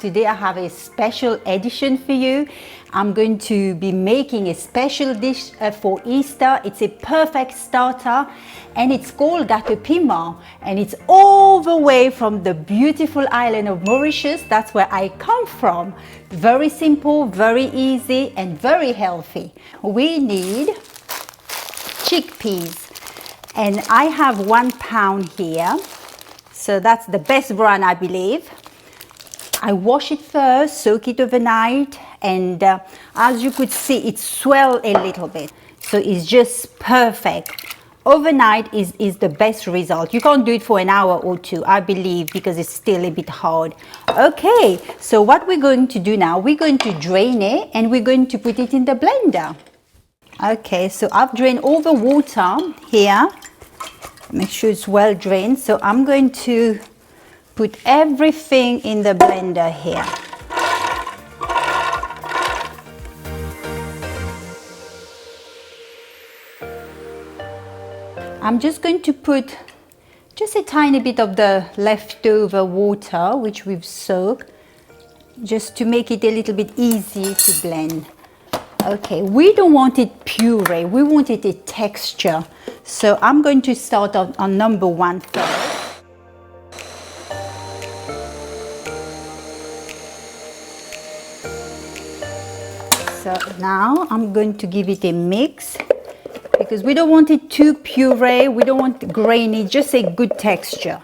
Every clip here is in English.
today I have a special edition for you. I'm going to be making a special dish for Easter. It's a perfect starter and it's called Gateau Piment, and it's all the way from the beautiful island of Mauritius. That's where I come from. Very simple, very easy and very healthy. We need chickpeas, and I have 1 pound here. So that's the best brand, I believe. I wash it first, soak it overnight, and as you could see, it swelled a little bit. So it's just perfect. Overnight is the best result. You can't do it for an hour or two, I believe, because it's still a bit hard. Okay, so what we're going to do now, we're going to drain it and we're going to put it in the blender. Okay, so I've drained all the water here. Make sure it's well drained. So I'm going to put everything in the blender here. I'm just going to put just a tiny bit of the leftover water which we've soaked, just to make it a little bit easy to blend. Okay, we don't want it puree, we want it a texture. So I'm going to start on number 1 first. So now I'm going to give it a mix, because we don't want it too puree, we don't want grainy, just a good texture.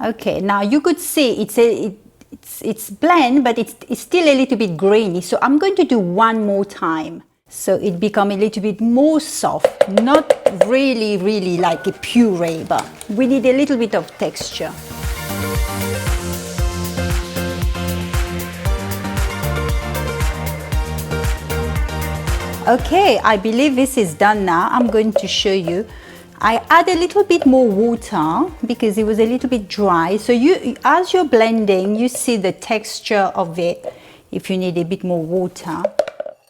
Okay, now you could see it's blend, but it's still a little bit grainy. So I'm going to do 1 more time, so it become a little bit more soft. Not really like a puree, but we need a little bit of texture. Okay, I believe this is done now. I'm going to show you. I add a little bit more water because it was a little bit dry. So as you're blending, you see the texture of it. If you need a bit more water,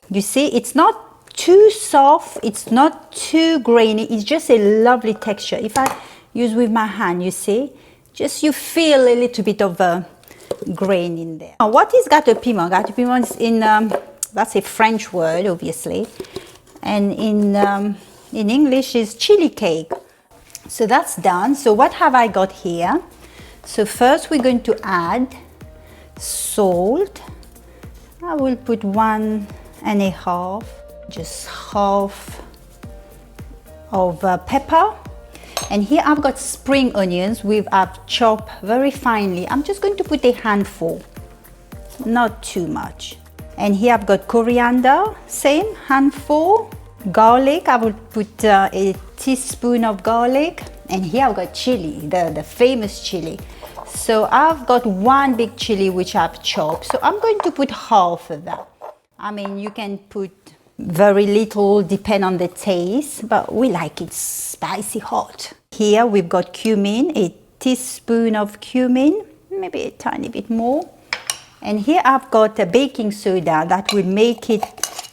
you see it's not too soft, it's not too grainy, it's just a lovely texture. If I use with my hand, you see, just you feel a little bit of a grain in there. Now, what is Gateau Piment? Gateau Piment is in that's a French word, obviously, and in English is chili cake. So that's done. So what have I got here? So first we're going to add salt. I will put 1.5, just half of pepper. And here I've got spring onions I've chopped very finely. I'm just going to put a handful, not too much. And here I've got coriander, same handful. Garlic, I will put a teaspoon of garlic. And here I've got chili, the famous chili. So I've got 1 big chili which I've chopped. So I'm going to put half of that. I mean, you can put very little, depend on the taste, but we like it spicy hot. Here we've got cumin, a teaspoon of cumin, maybe a tiny bit more. And here I've got a baking soda that will make it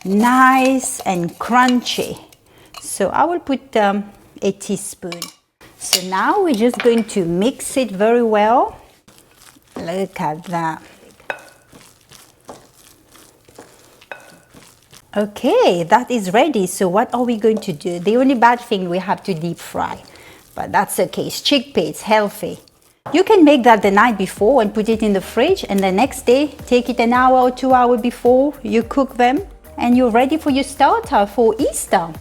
nice and crunchy. So I will put a teaspoon. So now we're just going to mix it very well. Look at that. Okay, that is ready. So what are we going to do? The only bad thing, we have to deep fry, but that's okay. It's chickpea, it's healthy. You can make that the night before and put it in the fridge, and the next day take it an hour or 2 hours before you cook them, and you're ready for your starter for Easter.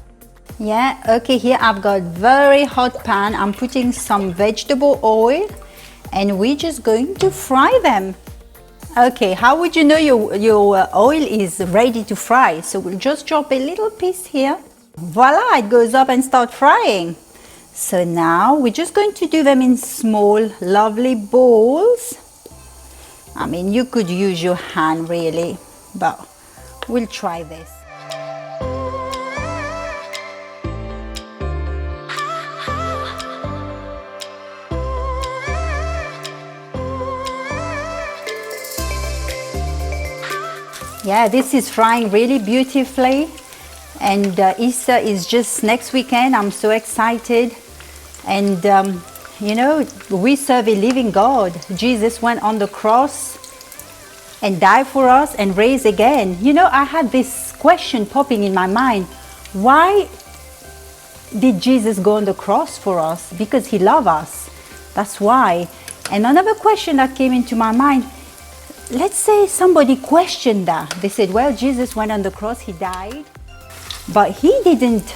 Yeah, okay, here I've got very hot pan. I'm putting some vegetable oil and we're just going to fry them. Okay, how would you know your oil is ready to fry? So we'll just drop a little piece here. Voila, it goes up and start frying. So now we're just going to do them in small, lovely balls. I mean, you could use your hand really, but we'll try this. Yeah, this is frying really beautifully, and Easter is just next weekend. I'm so excited, and you know, we serve a living God. Jesus went on the cross and die for us and raise again. You know, I had this question popping in my mind. Why did Jesus go on the cross for us? Because he loved us. That's why. And another question that came into my mind, let's say somebody questioned that. They said, well, Jesus went on the cross, he died, but he didn't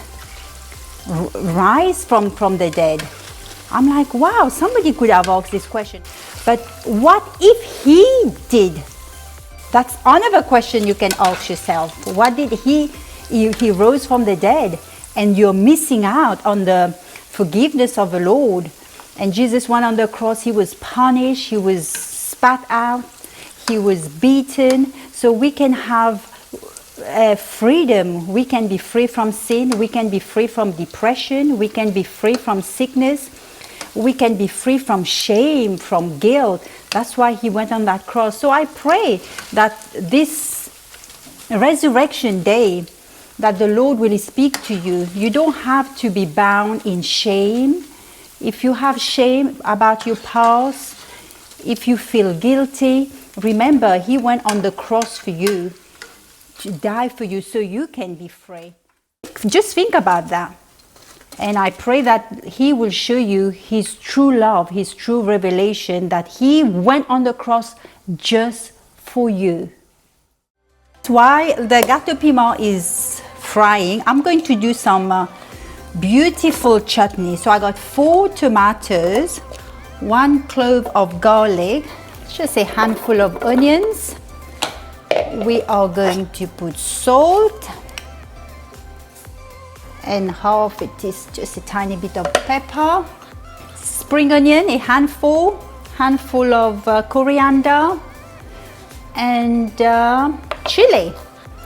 rise from the dead. I'm like, wow, somebody could have asked this question. But what if he did? That's another question you can ask yourself. What did he rose from the dead, and you're missing out on the forgiveness of the Lord. And Jesus went on the cross, he was punished, he was spat out, he was beaten, so we can have freedom. We can be free from sin, we can be free from depression, we can be free from sickness, we can be free from shame, from guilt. That's why he went on that cross. So I pray that this resurrection day, that the Lord will speak to you. You don't have to be bound in shame. If you have shame about your past, if you feel guilty, remember he went on the cross for you, to die for you, so you can be free. Just think about that. And I pray that he will show you his true love, his true revelation, that he went on the cross just for you. That's why the Gateau Piment is frying. I'm going to do some beautiful chutney. So I got 4 tomatoes, 1 clove of garlic, just a handful of onions. We are going to put salt, and half it is just a tiny bit of pepper, spring onion, a handful of coriander, and chili.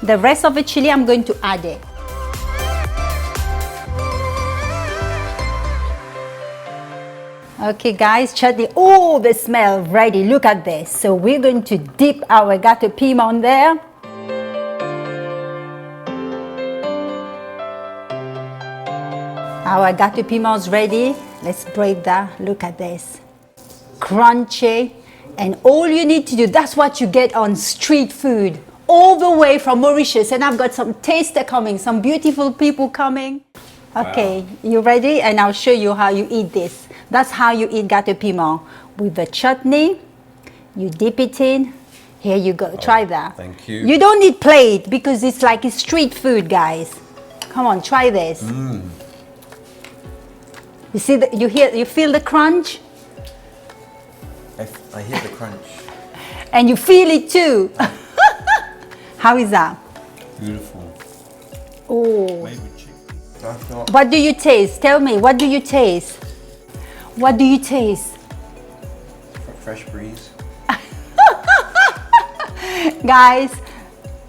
The rest of the chili I'm going to add it. Okay guys, chutney, oh, the smell ready, look at this. So we're going to dip our Gateau Piment there. Our Gateau Piment is ready. Let's break that, look at this. Crunchy, and all you need to do, that's what you get on street food, all the way from Mauritius. And I've got some taster coming, some beautiful people coming. Okay, wow. You ready? And I'll show you how you eat this. That's how you eat Gateau Piment. With the chutney, you dip it in. Here you go, try that. Thank you. You don't need plate because it's like a street food, guys. Come on, try this. You see, you feel the crunch? I hear the crunch. And you feel it too. How is that? Beautiful. Oh. Maybe chicken. What do you taste? Tell me, what do you taste? What do you taste? Fresh breeze. Guys,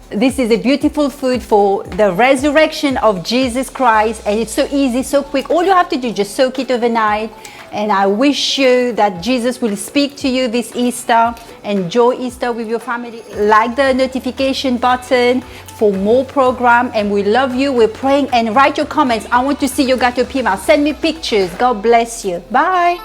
this is a beautiful food for the resurrection of Jesus Christ, and it's so easy, so quick. All you have to do is just soak it overnight. And I wish you that Jesus will speak to you this Easter. Enjoy Easter with your family. Like the notification button for more program, and we love you. We're praying, and write your comments. I want to see your Gateau Piment. Send me pictures. God bless you. Bye.